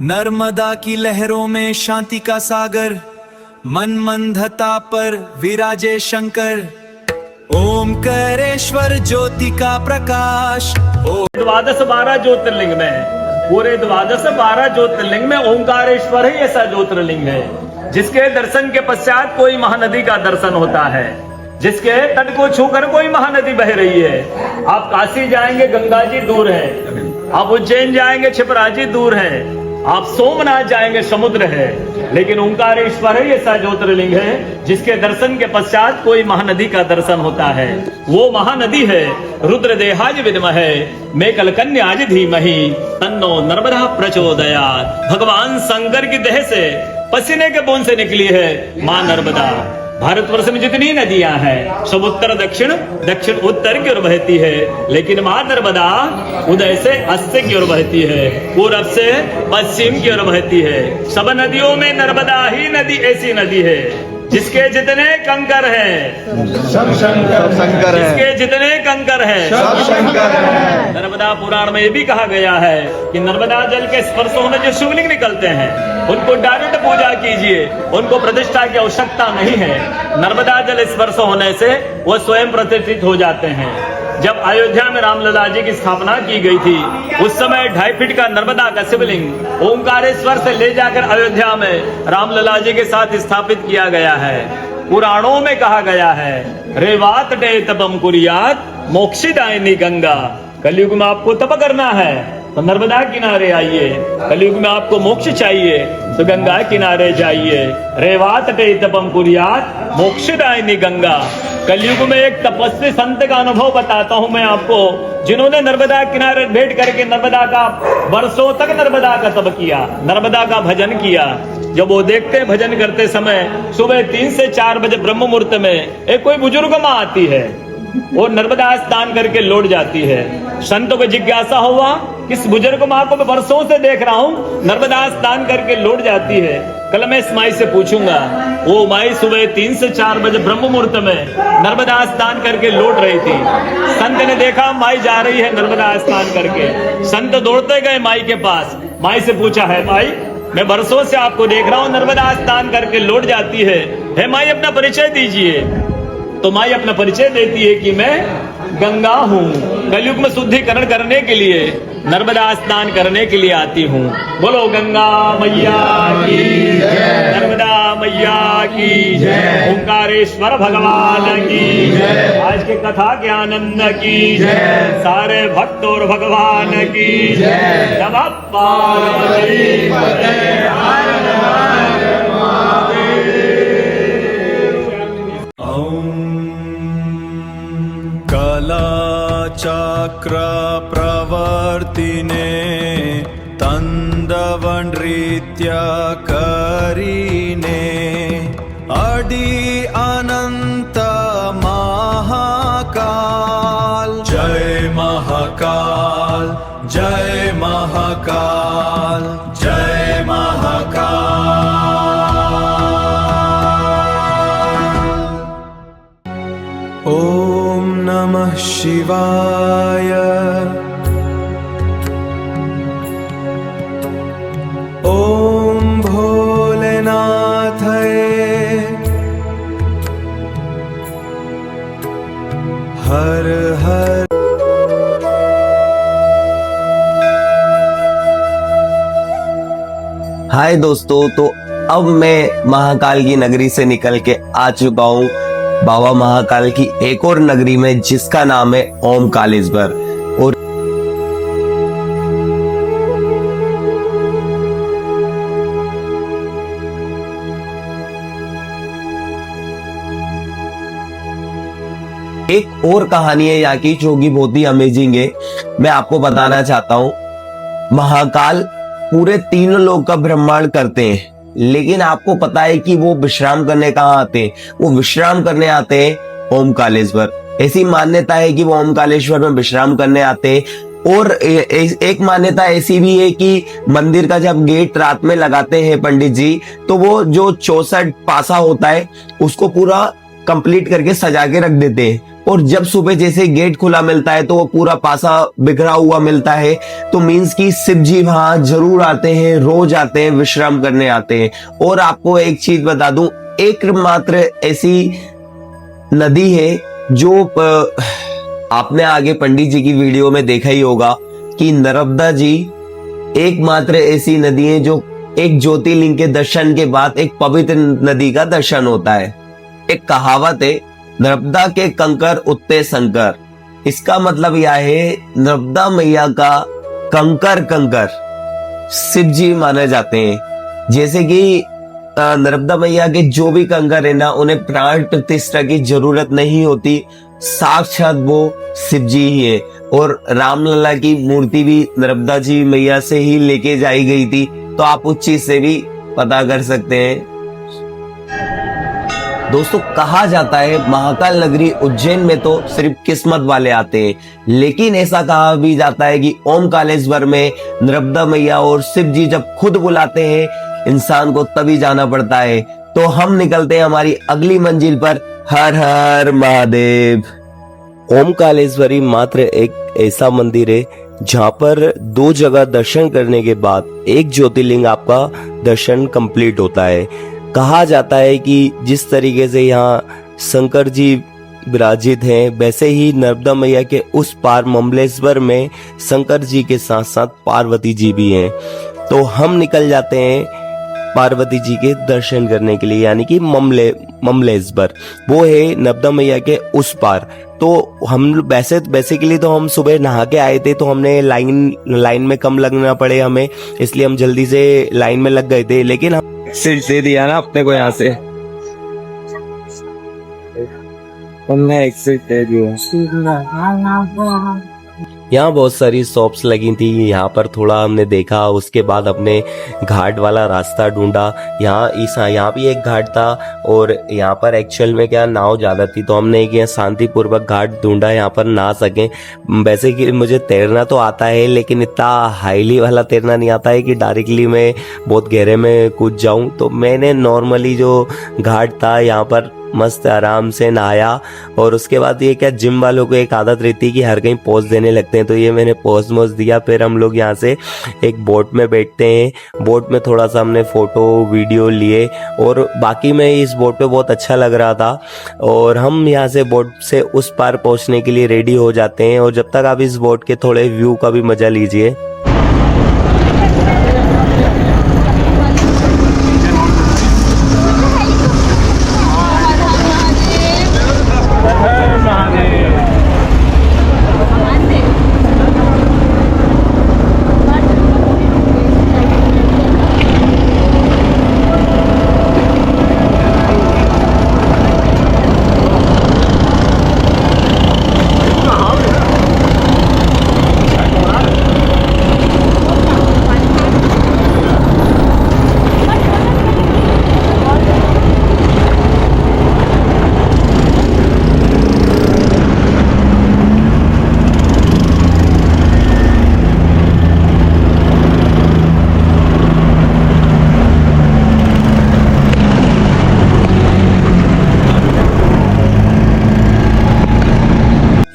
नर्मदा की लहरों में शांति का सागर, मन मंदता पर विराजे शंकर। ओमकारेश्वर ज्योति का प्रकाश। द्वादश 12 ज्योतिर्लिंग में, पूरे द्वादश 12 ज्योतिर्लिंग में ओमकारेश्वर ही ऐसा ज्योतिर्लिंग है जिसके दर्शन के पश्चात कोई महानदी का दर्शन होता है, जिसके तट को छूकर कोई महानदी बह रही है। आप काशी जाएंगे, गंगा जी दूर है। आप उज्जैन जाएंगे, क्षिप्रा जी दूर है। आप सोमनाथ जाएंगे, समुद्र है। लेकिन ओंकारेश्वर ही ऐसा ज्योतिर्लिंग है जिसके दर्शन के पश्चात कोई महानदी का दर्शन होता है। वो महानदी है रुद्रदेहाज विद्महे मेकलकन्याज धीमहि तन्नो नर्मदा प्रचोदयात्। भगवान शंकर की देह से पसीने के बूंद से निकली है मां नर्मदा। भारतवर्ष में जितनी नदियां हैं सब उत्तर दक्षिण, दक्षिण उत्तर की ओर बहती है, लेकिन मां नर्मदा उदय से अस्त की ओर बहती है, पूरब से पश्चिम की ओर बहती है। सब नदियों में नर्मदा ही नदी ऐसी नदी है जिसके जितने कंकर हैं सब शंकर है, जिसके जितने कंकर हैं सब शंकर है। नर्मदा पुराण में ये भी कहा गया है कि नर्मदा जल के स्पर्श होने जो शिवलिंग निकलते हैं उनको डायरेक्ट पूजा कीजिए, उनको प्रतिष्ठा की आवश्यकता नहीं है। नर्मदा जल स्पर्श होने से वो स्वयं प्रतिष्ठित हो जाते हैं। जब अयोध्या में रामलला जी की स्थापना की गई थी उस समय 2.5 फीट का नर्मदा का शिवलिंग ओंकारेश्वर से ले जाकर अयोध्या में रामलला जी के साथ स्थापित किया गया है। पुराणों में कहा गया है रेवात डे तपम कुरियात मोक्षदायिनी गंगा। कलयुग में आपको तप करना है तो नर्मदा किनारे आइए, कलयुग में आपको मोक्ष चाहिए तो गंगा किनारे जाइए। रेवात डे तपम कुरियात मोक्षदायिनी गंगा। कलयुग में एक तपस्वी संत का अनुभव बताता हूं मैं आपको, जिन्होंने नर्मदा किनारे बैठ करके नर्मदा का वर्षों तक नर्मदा का तप किया, नर्मदा का भजन किया। जब वो देखते हैं भजन करते समय सुबह 3 से 4 बजे ब्रह्म मुहूर्त में एक कोई बुजुर्ग माँ आती है, वो नर्मदा स्नान करके लौट जाती है। संतों को जिज्ञासा हुआ किस बुजुर्ग माँ को मैं वर्षों से देख रहा हूँ नर्मदा स्नान करके लौट जाती है। कल मैं इस माई से पूछूंगा। वो माई सुबह 3 से 4 बजे ब्रह्म मुहूर्त में नर्मदा स्नान करके लौट रही थी। संत ने देखा माई जा रही है नर्मदा स्नान करके। संत दौड़ते गए माई के पास, माई से पूछा है माई मैं वर्षों से आपको देख रहा हूँ नर्मदा स्नान करके लौट जाती है माई अपना परिचय दीजिए। तो माई अपना परिचय देती है कि मैं गंगा हूँ, कलयुग में शुद्धिकरण करने के लिए नर्मदा स्नान करने के लिए आती हूँ। बोलो गंगा मैया की जय, नर्मदा मैया की जय, ओंकारेश्वर भगवान की जय, आज के कथा के आनंद की जय, सारे भक्त और भगवान की जय। नमः पार्वती पते हर हर चक्र प्रवर्तिने तंदवनृत्य करीने अडि अनंत महाकाल। जय महाकाल, जय महाकाल, जय महाकाल। ओम नमः शिवाय। ओम भोलेनाथये हर हर। हाय दोस्तों, तो अब मैं महाकाल की नगरी से निकल के आ चुका हूँ बाबा महाकाल की एक और नगरी में जिसका नाम है ओमकालेश्वर। और एक और कहानी है यहाँ की जो कि बहुत ही अमेजिंग है, मैं आपको बताना चाहता हूँ। महाकाल पूरे 3 लोक का ब्रह्मांड करते हैं, लेकिन आपको पता है कि वो विश्राम करने कहाँ आते हैं? वो विश्राम करने आते हैं ओमकालेश्वर। ऐसी मान्यता है कि वो ओमकालेश्वर में विश्राम करने आते हैं। और एक मान्यता ऐसी भी है कि मंदिर का जब गेट रात में लगाते हैं पंडित जी, तो वो जो 64 पासा होता है उसको पूरा कंप्लीट करके सजा के रख देते हैं। और जब सुबह जैसे गेट खुला मिलता है तो वो पूरा पासा बिखरा हुआ मिलता है, तो मीन्स कि शिव जी वहां जरूर आते हैं, रोज आते हैं, विश्राम करने आते हैं। और आपको एक चीज बता दूं, एकमात्र ऐसी नदी है जो आपने आगे पंडित जी की वीडियो में देखा ही होगा कि नर्मदा जी एकमात्र ऐसी नदी है जो एक ज्योतिर्लिंग के दर्शन के बाद एक पवित्र नदी का दर्शन होता है। एक कहावत है, नर्मदा के कंकर उठते शंकर। इसका मतलब यह है नर्मदा मैया का कंकर शिव जी माने जाते हैं। जैसे कि नर्मदा मैया के जो भी कंकर है ना, उन्हें प्राण प्रतिष्ठा की जरूरत नहीं होती, साक्षात वो शिव जी ही है। और रामलला की मूर्ति भी नर्मदा जी मैया से ही लेके जाई गई थी, तो आप उस चीज से भी पता कर सकते हैं। दोस्तों, कहा जाता है महाकाल नगरी उज्जैन में तो सिर्फ किस्मत वाले आते हैं, लेकिन ऐसा कहा भी जाता है कि ओमकालेश्वर में नर्मदा मैया और शिव जी जब खुद बुलाते हैं इंसान को तभी जाना पड़ता है। तो हम निकलते हैं हमारी अगली मंजिल पर। हर हर महादेव। ओमकालेश्वरी मात्र एक ऐसा मंदिर है जहां पर 2 जगह दर्शन करने के बाद एक ज्योतिर्लिंग आपका दर्शन कंप्लीट होता है। कहा जाता है कि जिस तरीके से यहाँ शंकर जी विराजित हैं, वैसे ही नर्मदा मैया के उस पार ममलेश्वर में शंकर जी के साथ साथ पार्वती जी भी हैं। तो हम निकल जाते हैं पार्वती जी के दर्शन करने के लिए, यानी कि ममलेश्वर वो है नर्मदा मैया के उस पार। तो हम बेसिकली तो हम सुबह नहा के आए थे, तो हमने लाइन में कम लगना पड़े हमें, इसलिए हम जल्दी से लाइन में लग गए थे। लेकिन हम सिर दे दिया ना अपने को, यहाँ से हमने एक्सिट दे दिया। यहाँ बहुत सारी शॉप्स लगी थी, यहाँ पर थोड़ा हमने देखा, उसके बाद अपने घाट वाला रास्ता ढूंढा। यहाँ भी एक घाट था और यहाँ पर एक्चुअल में क्या नाव ज्यादा थी, तो हमने एक शांतिपूर्वक घाट ढूंढा यहाँ पर नहा सके। वैसे कि मुझे तैरना तो आता है, लेकिन इतना हाईली वाला तैरना नहीं आता है कि डायरेक्टली मैं बहुत गहरे में कूद जाऊं। तो मैंने नॉर्मली जो घाट था यहाँ पर मस्त आराम से नहाया। और उसके बाद ये क्या, जिम वालों को एक आदत रहती है कि हर कहीं पोज देने लगते हैं, तो ये मैंने पोज दिया। फिर हम लोग यहाँ से एक बोट में बैठते हैं, बोट में थोड़ा सा हमने फोटो वीडियो लिए और बाकी में इस बोट पे बहुत अच्छा लग रहा था। और हम यहाँ से बोट से उस पार पहुँचने के लिए रेडी हो जाते हैं। और जब तक आप इस बोट के थोड़े व्यू का भी मजा लीजिए।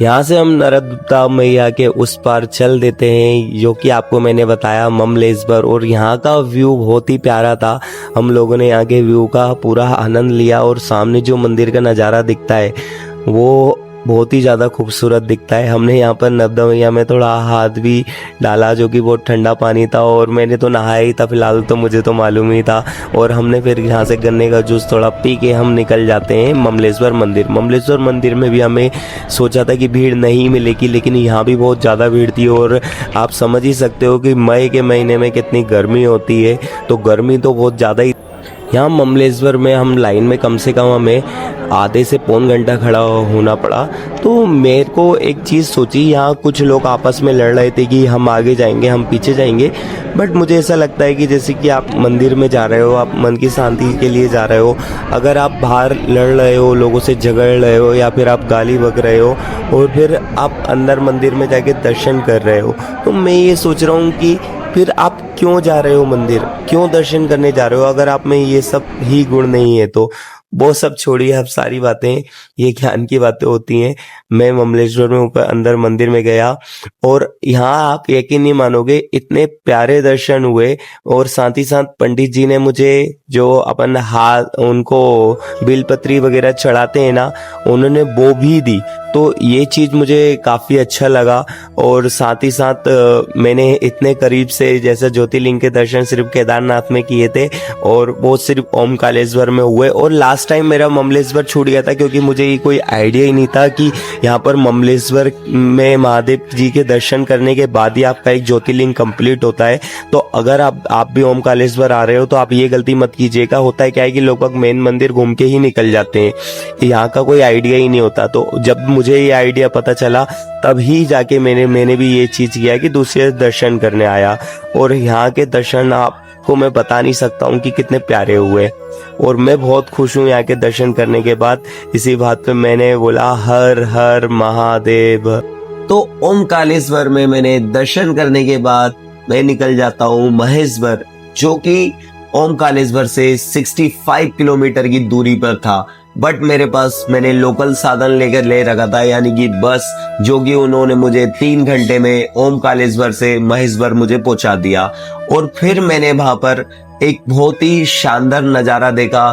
यहाँ से हम नर्मदा मैया के उस पार चल देते हैं, जो कि आपको मैंने बताया ममलेश्वर। और यहाँ का व्यू बहुत ही प्यारा था, हम लोगों ने यहाँ के व्यू का पूरा आनंद लिया। और सामने जो मंदिर का नज़ारा दिखता है वो बहुत ही ज़्यादा खूबसूरत दिखता है। हमने यहाँ पर नर्मदा मैया में थोड़ा हाथ भी डाला, जो कि बहुत ठंडा पानी था, और मैंने तो नहाया ही था फिलहाल, तो मुझे तो मालूम ही था। और हमने फिर यहाँ से गन्ने का जूस थोड़ा पी के हम निकल जाते हैं ममलेश्वर मंदिर। ममलेश्वर मंदिर में भी हमें सोचा था कि भीड़ नहीं मिलेगी, लेकिन यहाँ भी बहुत ज़्यादा भीड़ थी। और आप समझ ही सकते हो कि मई के महीने में कितनी गर्मी होती है, तो गर्मी तो बहुत ज़्यादा ही। यहाँ ममलेश्वर में हम लाइन में कम से कम हमें आधे से पौन घंटा खड़ा होना पड़ा। तो मेरे को एक चीज़ सोची, यहाँ कुछ लोग आपस में लड़ रहे थे कि हम आगे जाएंगे हम पीछे जाएंगे, बट मुझे ऐसा लगता है कि जैसे कि आप मंदिर में जा रहे हो, आप मन की शांति के लिए जा रहे हो, अगर आप बाहर लड़ रहे हो, लोगों से झगड़ रहे हो, या फिर आप गाली बक रहे हो और फिर आप अंदर मंदिर में जाके दर्शन कर रहे हो, तो मैं ये सोच रहा हूँ कि फिर आप क्यों जा रहे हो मंदिर, क्यों दर्शन करने जा रहे हो, अगर आप में ये सब ही गुण नहीं है तो। वो सब छोड़िए, अब सारी बातें ये ज्ञान की बातें होती हैं। मैं ममलेश्वर में ऊपर अंदर मंदिर में गया और यहाँ आप यकीन नहीं मानोगे, इतने प्यारे दर्शन हुए। और साथ ही साथ पंडित जी ने मुझे जो अपन हाथ उनको बेलपत्री वगैरह चढ़ाते हैं ना, उन्होंने वो भी दी। तो ये चीज मुझे काफी अच्छा लगा। और साथ ही साथ मैंने इतने करीब से जैसे ज्योतिर्लिंग के दर्शन सिर्फ केदारनाथ में किए थे और वो सिर्फ ओमकालेश्वर में हुए। और लास्ट टाइम मेरा ममलेश्वर छूट गया था क्योंकि मुझे ये कोई आइडिया ही नहीं था कि यहाँ पर ममलेश्वर में महादेव जी के दर्शन करने के बाद ही आपका एक ज्योतिर्लिंग कंप्लीट होता है। तो अगर आप भी ओमकालेश्वर आ रहे हो तो आप ये गलती मत कीजिएगा। होता है क्या है कि लोग मेन मंदिर घूम के ही निकल जाते हैं, यहाँ का कोई आइडिया ही नहीं होता। तो जब मुझे ये आइडिया पता चला तभी जाके मैंने भी ये चीज किया कि दूसरे दर्शन करने आया। और यहाँ के दर्शन आपको मैं बता नहीं सकता हूँ कि कितने प्यारे हुए। और मैं बहुत खुश हूँ यहाँ के दर्शन करने के बाद। इसी बात पे मैंने बोला हर हर महादेव। तो ओमकालेश्वर में मैंने दर्शन करने के बाद मैं निकल जाता हूँ महेश्वर, जो कि ओमकालेश्वर से 65 किलोमीटर की दूरी पर था। बट मेरे पास मैंने लोकल साधन लेकर ले रखा था, यानी कि बस, जो कि उन्होंने मुझे 3 घंटे में ओमकालेश्वर से महेश्वर मुझे पहुंचा दिया। और फिर मैंने वहां पर एक बहुत ही शानदार नजारा देखा।